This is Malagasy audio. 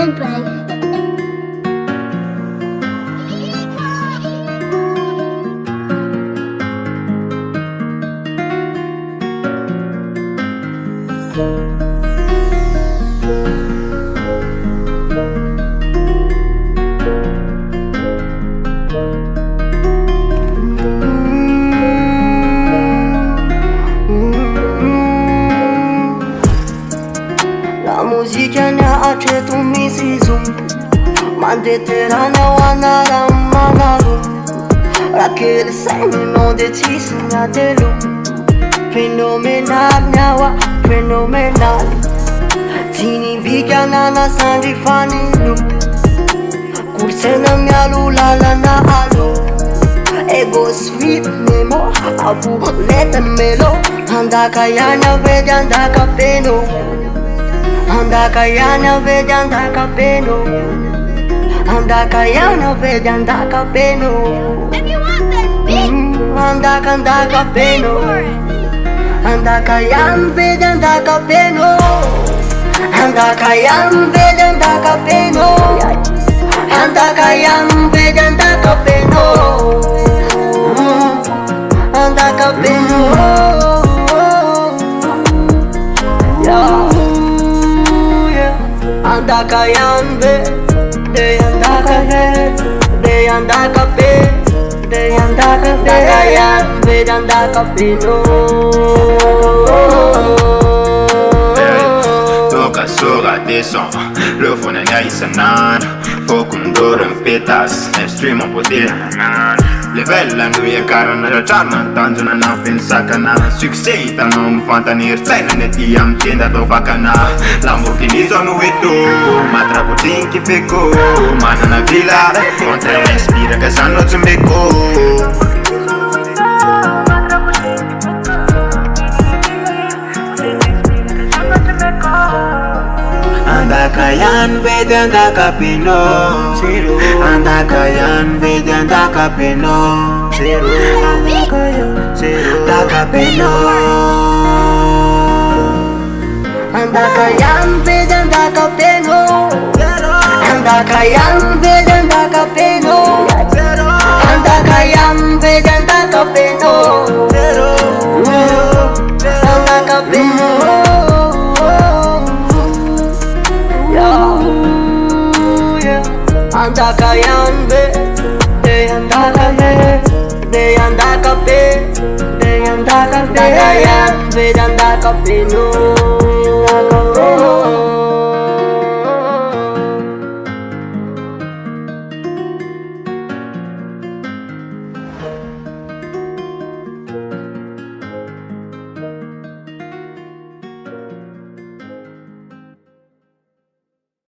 gameplay. La musica ne ha accetto un misisu Mandeterana wana ramanaru Raquel Saini non decisi na delu Fenomenal nyawa, fenomenal Tini bika nana sandi fanilu Kursena mialu lala na alu Ego sweet memo, avu letan melo Andaka yana vedi andaka peno Andaka yana vedi andaka peno Andaka yana vedi andaka peno If you want this beat, Andaka peno Andaka yana vedi andaka peno Andaka yana vedi andaka peno Andaka yana vedi andaka peno Andaka peno Andaka yanve, de andaka he, de andaka pe, de andaka yanve, de andaka pe no. Toca soga descend, le fond est nice nan. Faut qu'on dort en pétasse, un stream en poder nan. Level la nu e carana da charma, tanzuna na pensakana. Succès itanom fantanir, tsaina neti am tenda do vakana. Lamborghini zonu eto, matrapo tinki feko. Mana na vila, contra me inspira que sanno zumbeko. Andaka yan vedi andaka peno Andaka yan vedi andaka peno Andaka peno Andaka yan vedi andaka peno Andaka yan vedi andaka peno Andaka yan vedi andaka peno Andaka peno Andaka yanve, de andaka he, de andaka pe, de andaka yanve, de andaka pe no.